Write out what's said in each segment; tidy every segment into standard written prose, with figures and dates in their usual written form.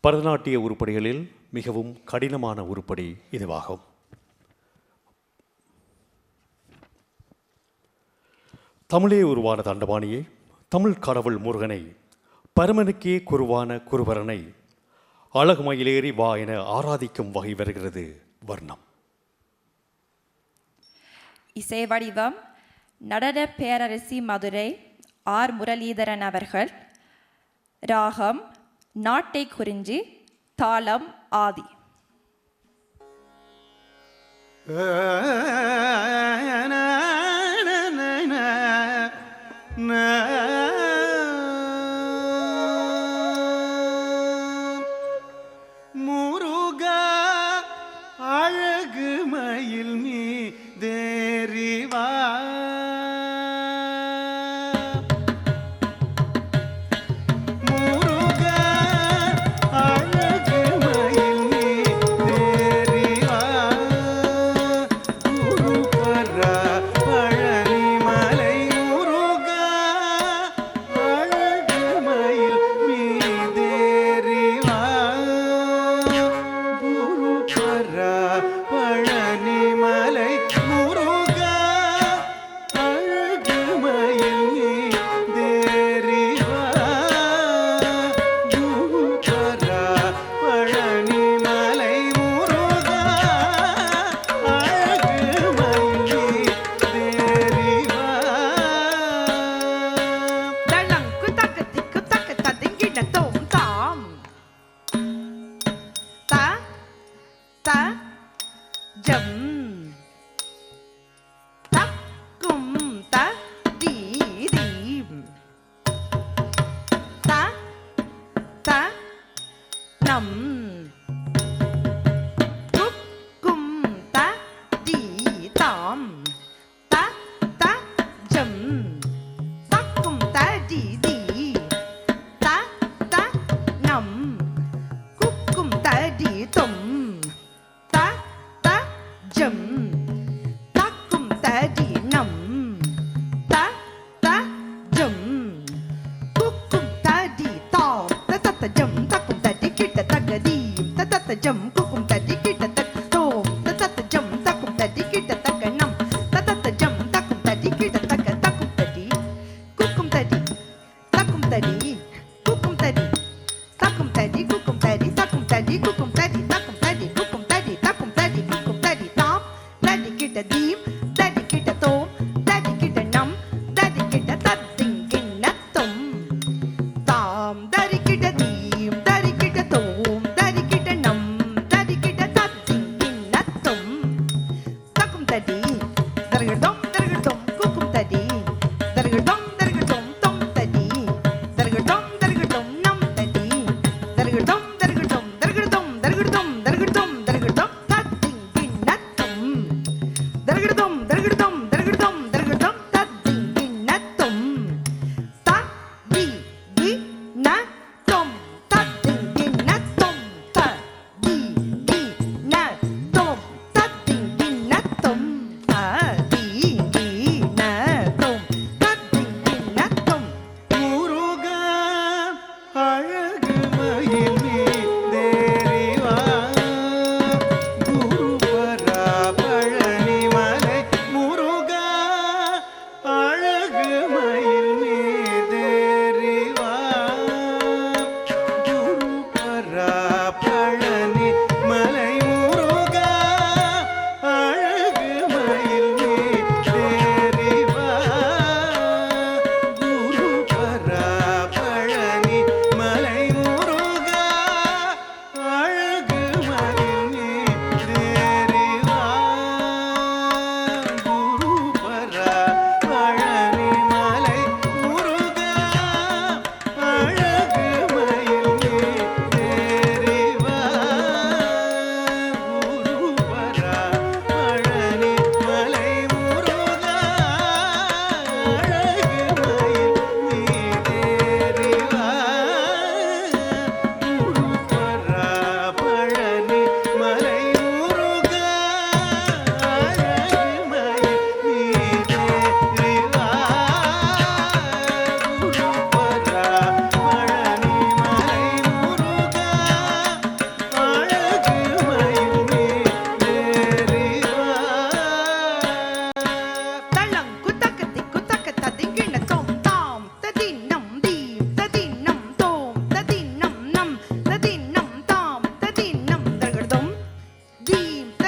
பரதநாட்டிய உருப்படிகளில் மிகவும் கடினமான உருப்படி இதுவாகும். தமிழே உருவான தண்டபாணியை, தமிழ் கடவுள் முருகனை, பரமனுக்கே குருவான குருவரனை அழகுமயிலேறி வா என ஆராதிக்கும் வகை வருகிறது வர்ணம். இசை வடிவம் நடன பேரரசி மதுரை ஆர் முரளிதரன் அவர்கள். ராகம் நாட்டை குறிஞ்சி, தாளம் ஆதி. முருகா அழகு மயில் மீ தேரிவா, முருகா அழகு மயில் மீ தேரிவா, குருபரா பழனி மலை முருகா அழகு மயில் மீ தேரிவா, குருபரா பழனி மலை முருகா அழகு மயில் மீ தேரிவா, குருபரா பழனி மலை முருகா அழகு மயில் மீ தேரிவா. தளங் குதக திக்கு தக்க ததிங்கிட தோம் தாம் த த ஜம் தக்கும் த தி தீம் த த நம் குக்கும் த தி தாம் த த ஜம் தக்கும் த தி தி த த நம் குக்கும் த தி தொம் த த ஜம் தக்கும் த தி நம் த த ஜம் குக்கும் த தி தாம் த த த ஜம் தக்கும் த தி கிட்ட தக தீம் த த த ஜம் குக்கும் த தி கிட்ட தக தோம் த த த ஜம் தக்கும் த தி கிட்ட தக நம் த த த ஜம் தக்கும் த தி கிட்ட தக தக்கும் த தி குக்கும் த தி தக்கும் த தி குக்கும் த தி தக்கும் த தி குக்கும் த தி தக்கும் த தி குக்கும் த தி தக்கும் த தி குக்கும் த தி தக்கும் த தி குக்கும் த தி தாம் த தி கிட்ட தீம் த தி கிட்ட தோம் த தி கிட்ட நம் த தி கிட்ட தத்திங்கிண்ண தொம் தாம் த தி கிட்ட தீம் த தி கிட்ட தோம் த தி கிட்ட நம் த தி கிட்ட தத்திங்கிண்ண தொம் தக்கும் த தி தரகடோம் தரகடோம் குக்கும் த தி தரகடோம் தரகடோம் தொம் த தி தரகடோம் தரகடோம் நம் த தி தரகடோம் தரகடோம் தரகடோம் தரகடோம் தரகடோம் தரகடோம் தத்திங்கிண்ண தொம் தரகடோம் தரகடோம் தரகடோம் தரகடோம் தத்திங்கிண்ண தொம் த தி தி ந தொம் தத்திங்கிண்ண தொம் த தி தி ந தொம் தத்திங்கிண்ண தொம் த தி தி ந தொம் தத்திங்கிண்ண தொம் முருகா அழகு மயில் மீ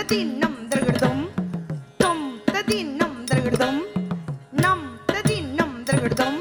ததின்னம் தருகிடுதும் தொம் ததின்னம் தருகிடுதும் நம் ததின்னம் தருகிடுதும்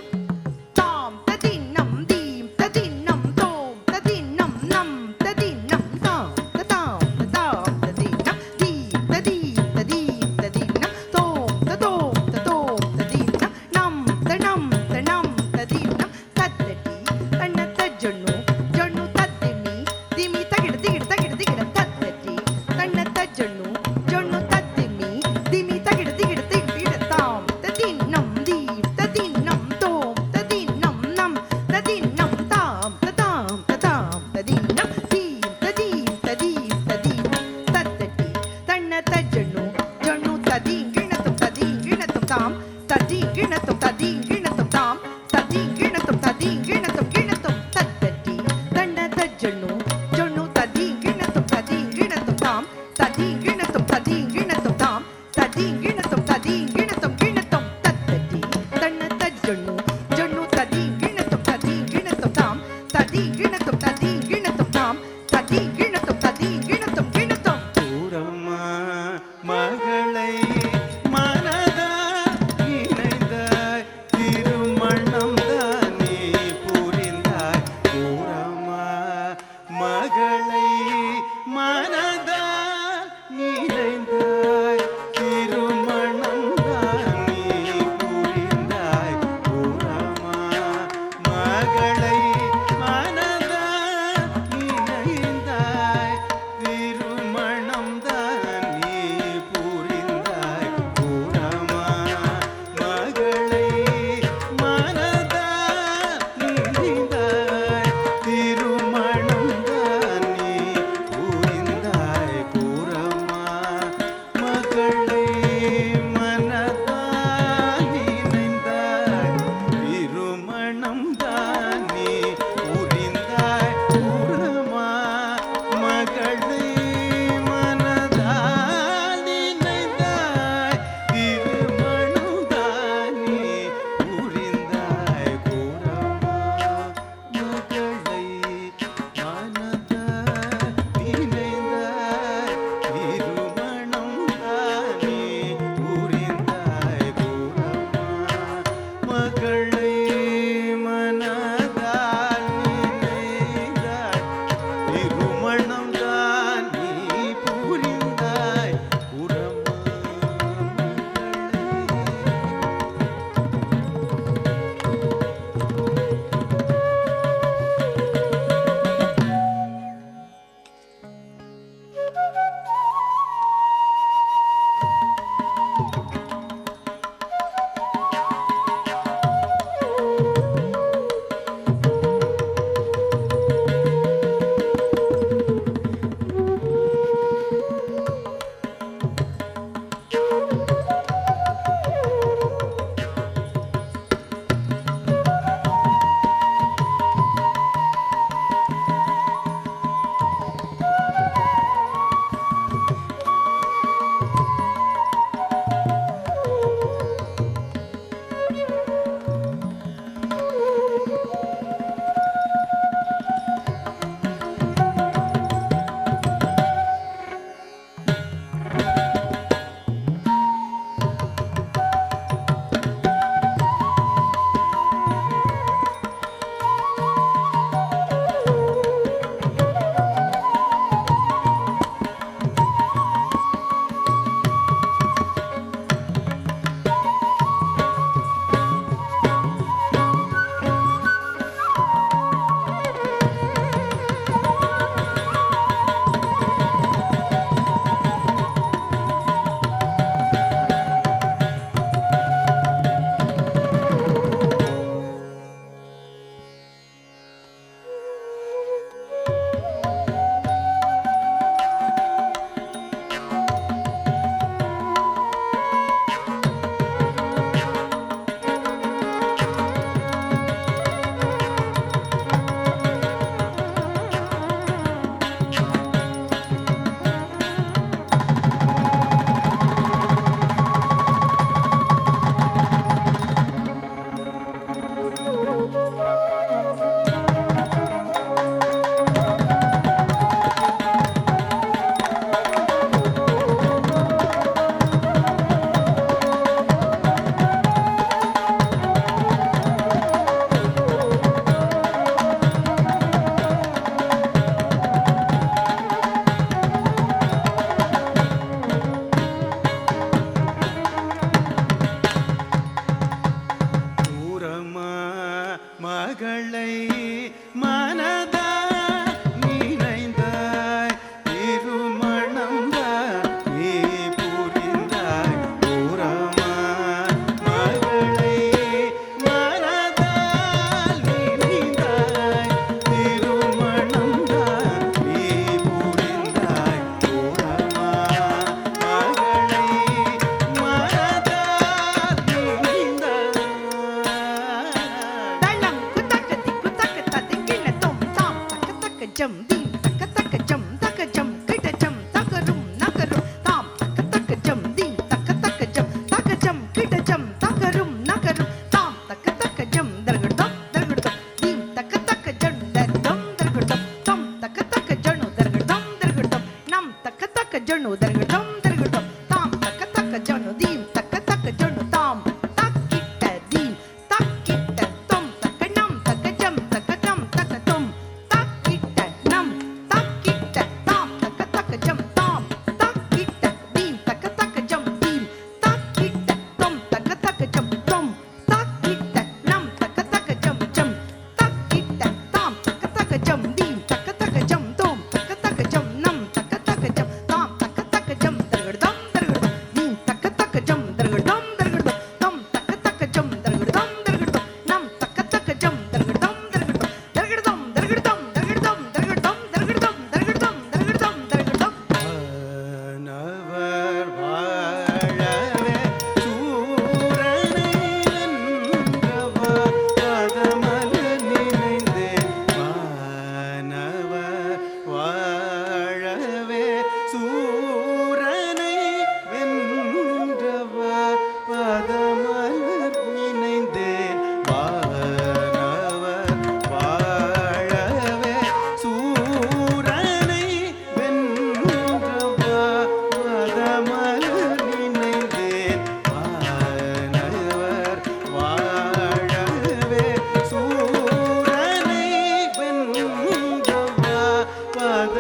தாம் ததின்னம் தீம் ததின்னம் தோம் ததின்னம் நம் ததின்னம் தாம் ததாம் ததாம் ததின்னம் தீம் ததீம் ததீம் ததின்னம் தோம் ததோம் ததோம் ததின்னம் நம் தனம் தனம் ததின்னம் தத்தடி தன்னத்த ஜொண்ணு ஜொண்ணு தத்திமி திமி தகிடு திகிடு தகிடு திகிடு தத்தடி தன்னத்த ஜொண்ணு ஜொண்ணு தத்திமி திமி தகிடு திகிடு திகிடு தாம் ததின்னம் தீம் ததின்னம் தோம் ததின்னம் நம் ததின்னம் தாம் ததாம் ததாம் ததின்னம் தீம் ததீம் ததீம் ததீம் தத்தடி தன்னத்த ஜொண்ணு ஜொண்ணு ததீம் கிணத்தும் ததீம் கிணத்தும் தாம் ததீம் கிணத்தும் ததீம் கிணத்தும் தாம் ததீம் கிணத்தும் ததீம் கிணத்தும் கிணத்தும் தத்தடி தன்னத்த ஜொண்ணு ஜொண்ணு ததீம் கிணத்தும் ததீம் கிணத்தும் தாம் ததீம் கிணத்தும் ததீம் கிணத்தும் தாம் ததீம் கிணத்தும் ததீம் கிணத்தும் கிணத்தும் தத்தடி தன்னத்த ஜொண்ணு ஜொண்ணு ததீம் கிணத்தும் ததீம் கிணத்தும் தாம் ததீம் கிணத்தும் ததீம் கிணத்தும் தாம் ததீம் கிணத்தும் ததீம் கிணத்தும் கிணத்தும் கூறம்மா மகளை மனதா இணைந்தாய் திருமணம் தானே புரிந்தாய் கூறம்மா மகளை மனதா இணைந்தாய் திருமணம் தானே புரிந்தாய் கூறம்மா மகளை மனதா இணைந்தாய் திருமணம் தானே புரிந்தாய் கூறம்மா மகளை மனதா இணைந்தாய் திருமணம் தானே புரிந்தாய் கூறம்மா மகளை மனதா இணைந்தாய் திருமணம் தானே புரிந்தாய் கூறம்மா மகளை மனதால் இணைந்தாய் திருமணம் தானே புரிந்தாய் கூறம்மா மகளை மனதால் இணைந்தாய் திருமணம் தானே புரிந்தாய் கூறம்மா மகளை மனதால் இணைந்தாய் திருமணம் தானே புரிந்தாய் கூறம்மா ஜம் தீம் தக்க தக்க ஜம் தக்க ஜம் கிட்ட ஜம் தகரும் நகரும் தாம் தக்க தக்க ஜம் தீம் தக்க தக்க ஜம் தக்க ஜம் கிட்ட ஜம் தகரும் நகரும் தாம் தக்க தக்க ஜம் தர்கடம் தர்கடம் தீம் தக்க தக்க ஜம் தர்கடம் தர்கடம் தம் தக்க தக்க ஜனு தர்கடம் தர்கடம் நம் தக்க தக்க ஜனு தர்கடம் தர்கடம் தாம் தக்க தக்க ஜனு தீம் தக்க தக்க ஜனு தாம் தக்கிட்ட தீம் தக்கிட்ட தொம் தக்க நம் தக்க ஜம் தக்க ஜம் தக்க தொம் தக்கிட்ட நம் தக்கிட்ட தாம் தக்க தக்க ஜம் தாம் தக்கிட்ட தீம் தக்க தக்க ஜம் தீம் தக்கிட்ட தொம் தக்க தக்க ஜம் தொம் தக்கிட்ட நம் தக்க தக்க ஜம் ஜம் தக்கிட்ட தாம் தக்க தக்க ஜம் தீம் தக்க தக்க ஜம் தோம் தக்க தக்க ஜம் நம் தக்க தக்க ஜம் தாம் தக்க தக்க ஜம் தர்கடம் தர்கடம் தீம் தக்க தக்க ஜம் தர்கடம் தர்கடம் தம் தக்க தக்க ஜம் தர்கடம் தர்கடம் நம் தக்க தக்க ஜம் தர்கடம் தர்கடம் தர்கடம் தர்கடம் தர்கடம் தர்கடம் தர்கடம் தர்கடம் தர்கடம் தர்கடம் வானவர் வாழவே சூரனை வென்றவர் பதமல நினைந்தே வானவர் வாழவே சூரனை வென்றவர் பதமலர் நினைந்தேன் வானவர் வாழவே சூரனை வென்றவர் பதமலர் நினைந்தேன் வானவர் வாழவே சூரனை வென்றவர் பத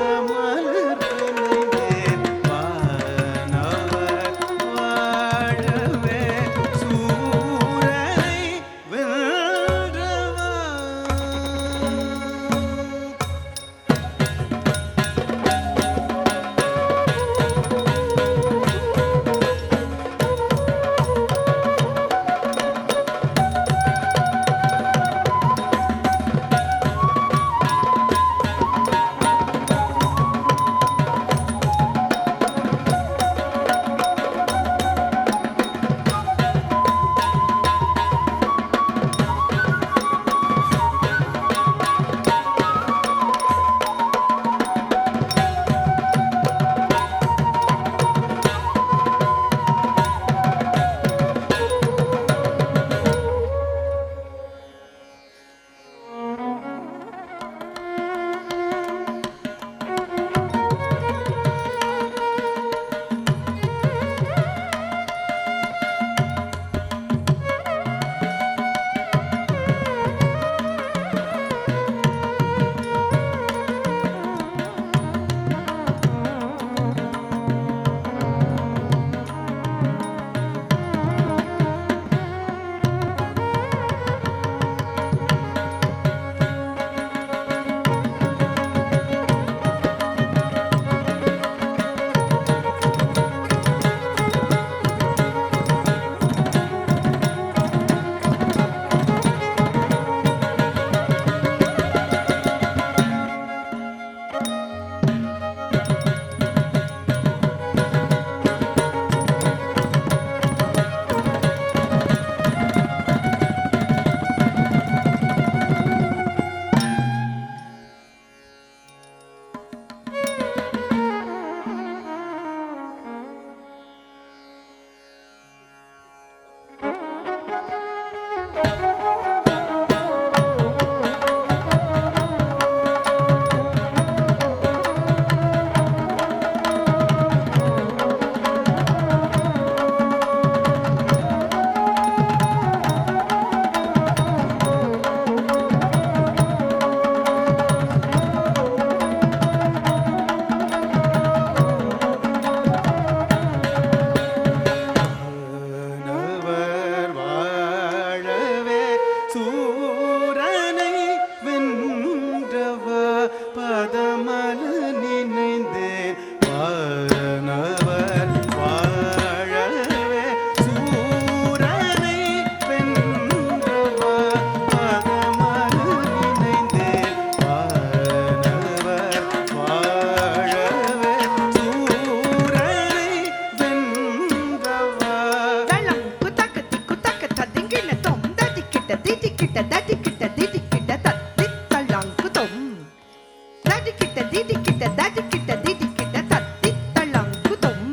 தரிக்கிட்ட திடிக்கிட்ட தடிக்கிட்ட திடிக்கிட்ட தத்தி தள்ளங்குதும்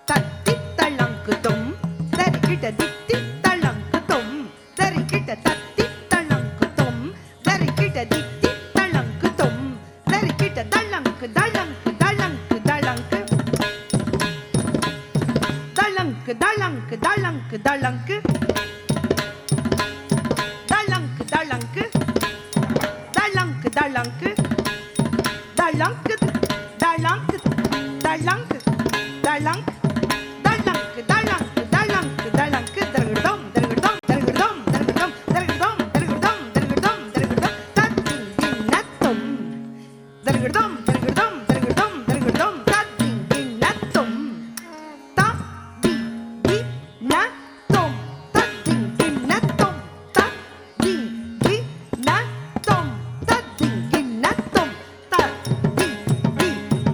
தத்தி தள்ளங்குதும் தரிக்கிட்ட தித்தி தள்ளங்குதும் தரிக்கிட்ட தத்தி தள்ளங்குதும் தரிக்கிட்ட தித்தி தள்ளங்குதும் தரிக்கிட்ட தள்ளங்கு தள்ளங்கு தள்ளங்கு தள்ளங்கு தள்ளங்கு தள்ளங்கு தள்ளங்கு தள்ளங்கு தள்ளங்கு தள்ளங்கு தள்ளங்கு தள்ளங்கு தள்ளங்கு தள்ளங்கு தள்ளங்கு தள்ளங்கு தள்ளங்கு தள்ளங்கு தள்ளங்கு தரகடம் தரகடம் தரகடம் தரகடம் தரகடம் தரகடம் தரகடம் தரகடம் தத்தின் தின்னத்தும் தரகடம் தரகடம் தரகடம் தரகடம் தத்தின் தின்னத்தும் த தி தி நத்தும் தத்தின் தின்னத்தும் த தி தி நத்தும் தத்தின் தின்னத்தும் த தி தி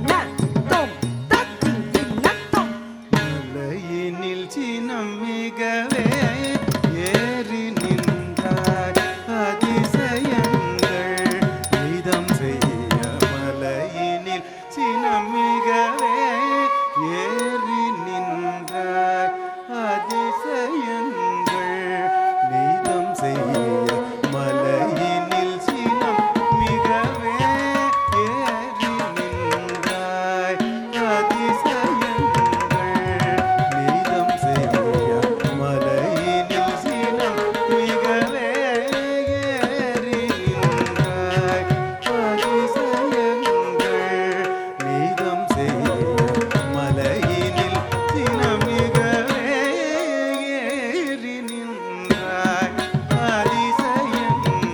நத்தும் தத்தின் தின்னத்தும் மலையினில் சினம் மிகவே ஏறி நின்றாய் அதிசயங்கள் இதம் செய்ய மலையினில் சினம் மிகவே ஏறி நின்றாய் அதிசயங்கள் நீதம் செய்ய மலையினில் சினம் மிகவே ஏறி நின்றாய் அதிசயங்கள் நீதம் செய்ய மலையினில் சினம் மிகவே ஏறி நின்றாய் அதிசயங்கள் நீதம் செய்ய மலையினில் சினம் மிகவே ஏறி நின்றாய் அதிசயங்கள்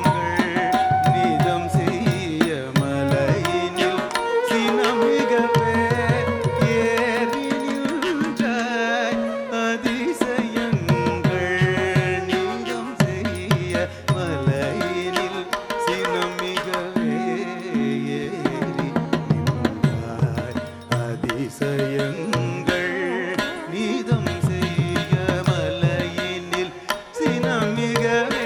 நீதம் செய்ய மலையினில் சினம் மிகவே ஏறி நின்றாய் அதிசயங்கள் நீதம் செய்ய மலையினில் சினம் மிகவே ஏறி நின்றாய் அதிசயங்கள் நீதம் செய்ய மலையினில் சினம் மிகவே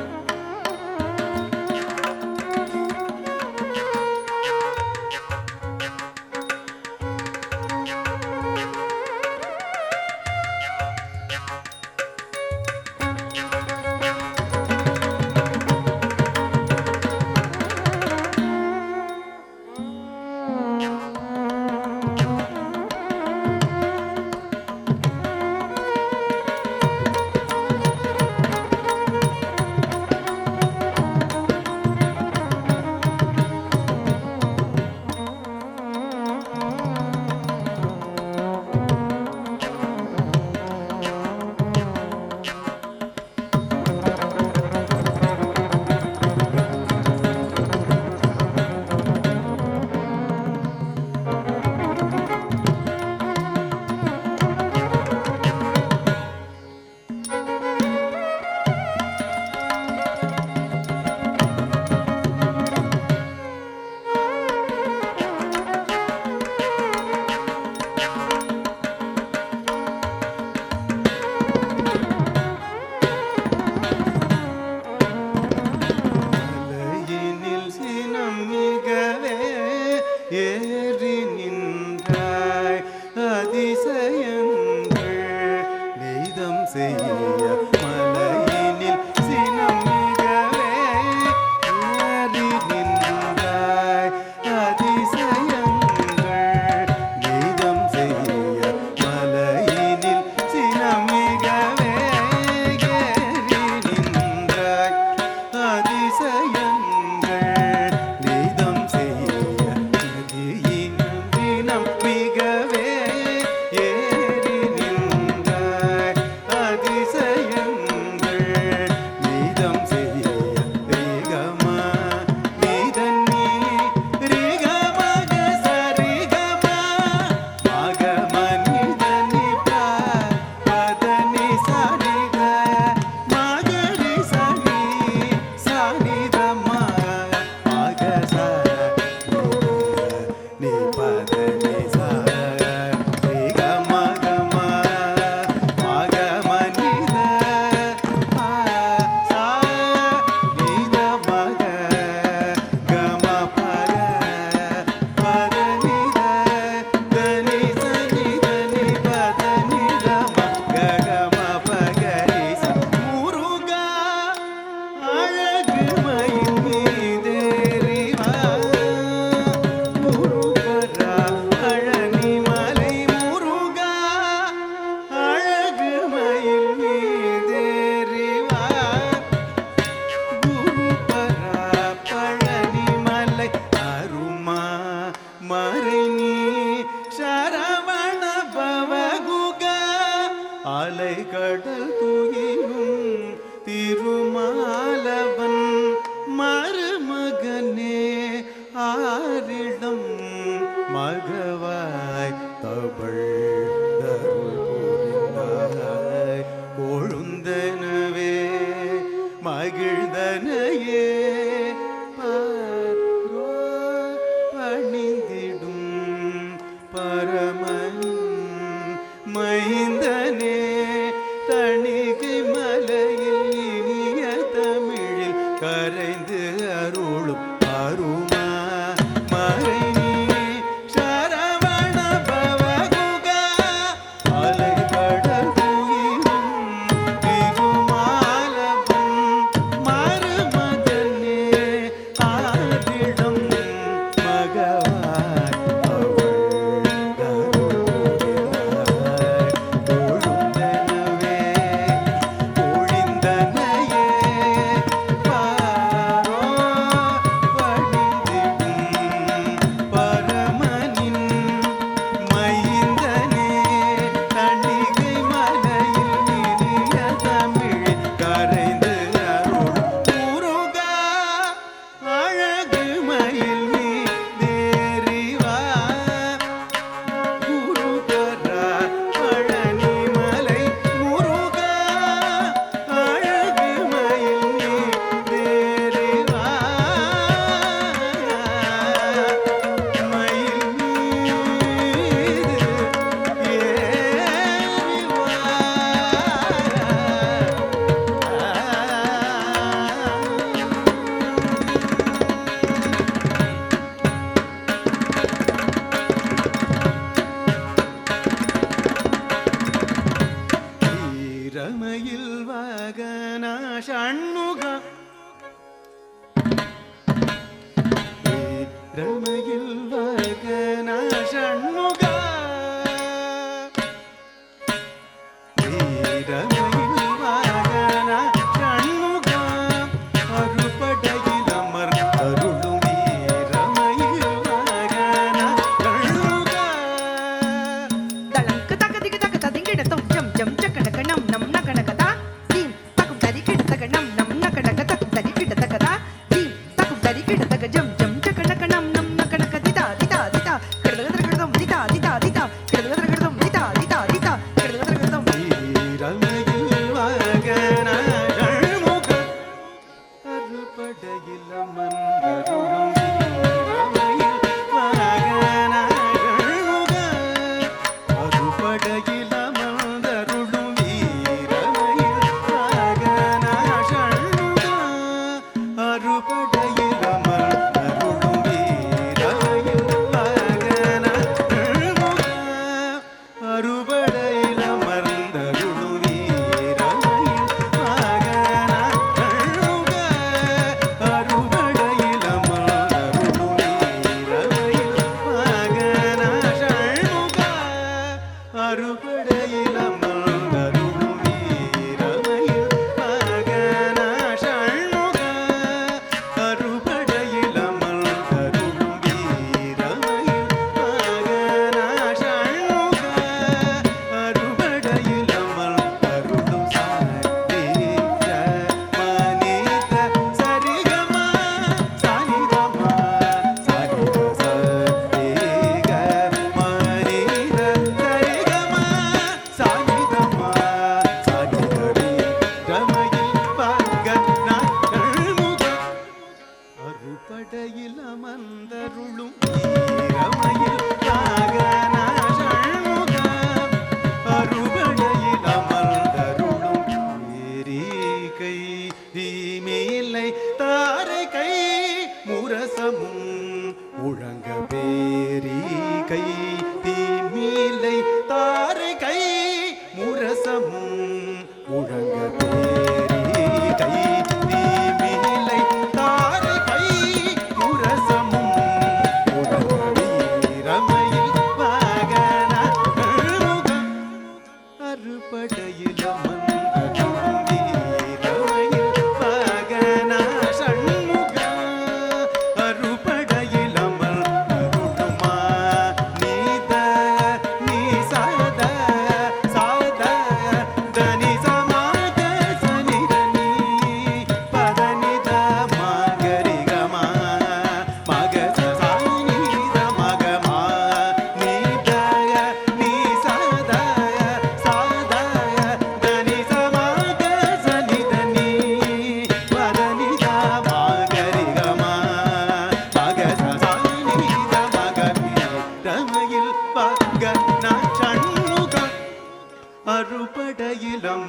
ஏறி நின்றாய் மலையினில் சினம் மிகவே ஏறி நின்றாய் அதிசயங்கள் நீதம் செய்ய மலையினில் சினம் மிகவே ஏறி நின்றாய் அதிசயங்கள் நீதம் செய்ய மலையினில் சினம் மிகவே ஏறி நின்றாய் அதிசயங்கள் நீதம் செய்ய தினம் மிகவே ஏறி நின்றாய் அதிசய துயிலும் திருமாலவன் மருமகனே ஆரிடம் மகவாய் தவள் தருள் புரிந்தாய் கொழுந்தனவே மகிழ்ந்தனையே பாரோ பணிந்திடும் பரமன் மைந்தனே தணிகை மலையில் இனிய தமிழில் கரைந்து அருளும் அருமா மறை நீ சரவண பவகுகா அலைகடல் துயிலும் திருமாலவன் மருமகனே ஆரிடம் மகவாய் அவள் தருளினாய் கொழுந்தனவே ஒழிந்தனையே பாரோ பணிந்திடும் பரமனின் மைந்தனே தணிகை மலையில் இனிய தமிழ் கரைந்து அருள் முருகா அழகு மயில் நீ தேறிவா குருகரா பழனி மலை முருகா அழகு மயில் நீ தேறிவா மயில் மீது ஈரமயில் வாகன ஷண்முக ஈரமயில் வாகன ஷண்முக ஈரமயில் வாகன ஷண்முக அறுபடையில் அமர் அருளும் ஈரமயில் வாகன ஷண்முக தளங்கு தகதிக்கு தக ததிங்கிடத்தும் ஜம் ஜம் சக்கடக நம் நம் நகடகதா தீம் தகும் தரிக்கிடத்தக நம் நம் நகடக தகும் தரிக்கிடத்தகதா தீம் தகும் தரிக்கிடத்தக ஜம் ஜம் சக்கடக நம் நம் நகடக திதா திதா திதா கிடதகதகதம் திதா திதா திதா கிடதகதகதம் திதா திதா திதா கிடதகதகதம் ஈரமயில்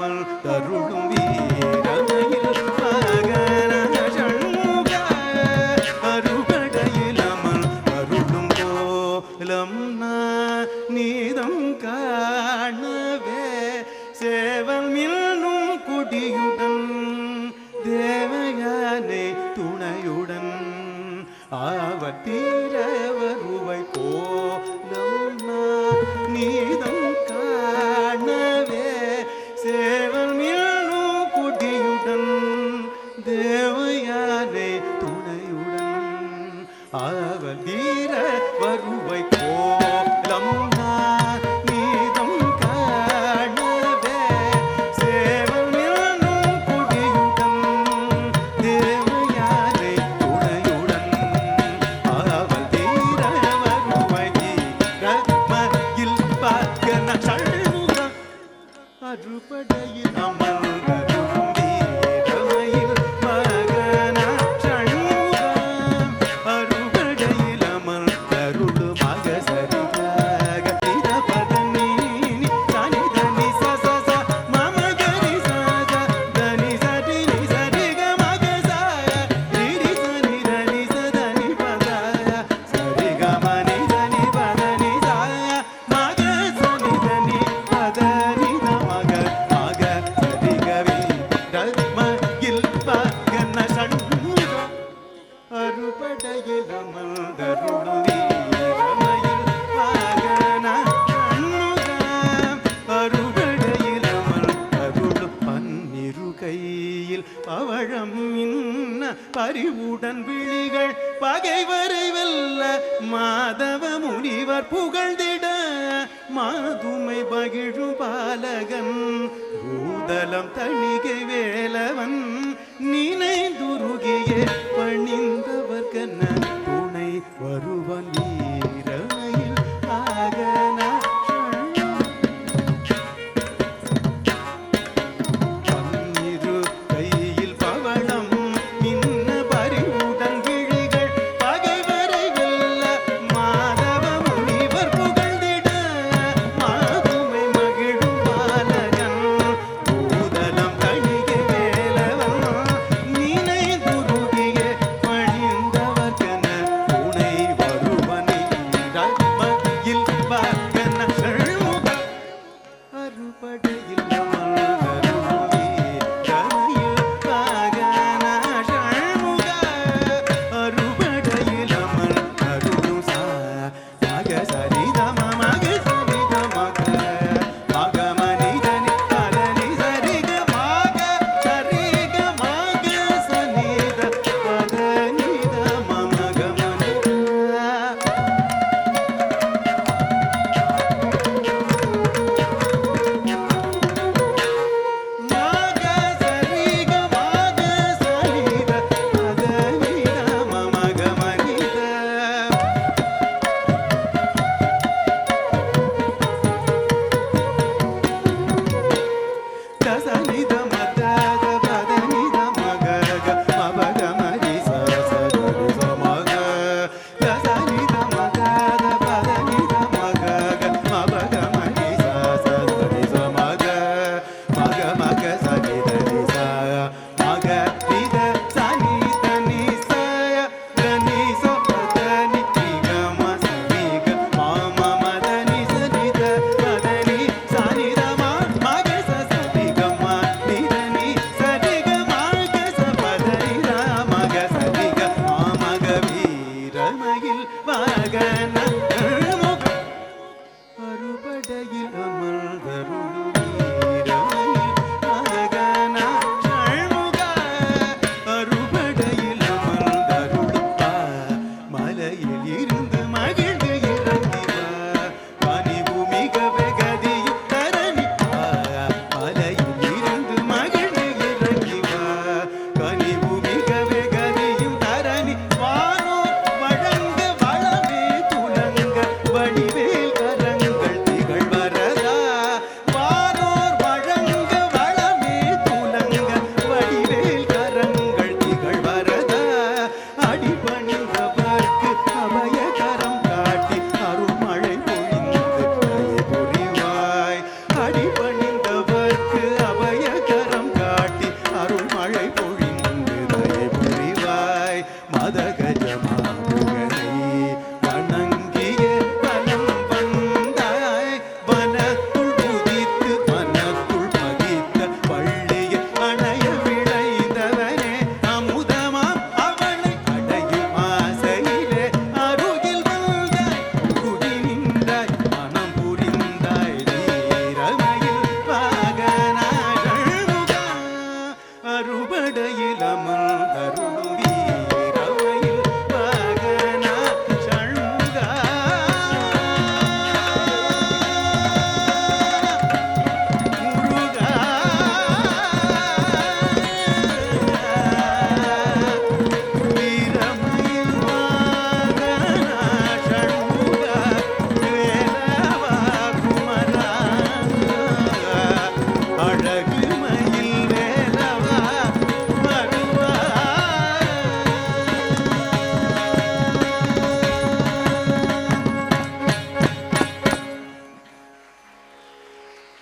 அமல் தருளும் வீரமயில் மகன சண்முக அறுபடையில் அமல் அருளும் கோலம் நீதம் காணவே சேவல் மில்லும் குடியுடன் தேவயானை துணையுடன் ஆவத்தீர வருவை கோலம் நீதம் காணவே சேவல் மில்லும் குடியுடன் தேவயானை துணையுடன் ஆவத்தீர வருவை கோலம் நீதம் காணவே சேவல் மில்லும் குடியுடன் தேவயானை துணையுடன் ஆவல் தீர வருவை ரத்மயில் பார்க்கன சண்முக அறுபடையில் அமர்ந்தருளும் வீரமயில் மகன சண்முக அறுபடையில் அமர்ந்தருளும் மகசரியாக திரபதனி தனி தனி சச மம கரி சக தனி சரி நி சரி க மகசாய நிரி சனி தனி சதனி பதாய சரி க மனி தனி பதனி சாய மக சனி தனி பதனி த மக மக சரி கவி ரத்மயில் பகன சண்முக அறுபடையில் அமர்ந்தருளும் வீரமயில் மகன சண்முக அறுபடையில் அமர்ந்தருளும் பன்னிரு கையில் பவழம் இன்ன பரிவுடன் விழிகள் பகைவரை வெல்ல மாதவ முனிவர் புகழ்ந்திட மாதுமை பகிழும் பாலகன் பூதலம் தணிகை வேலவன்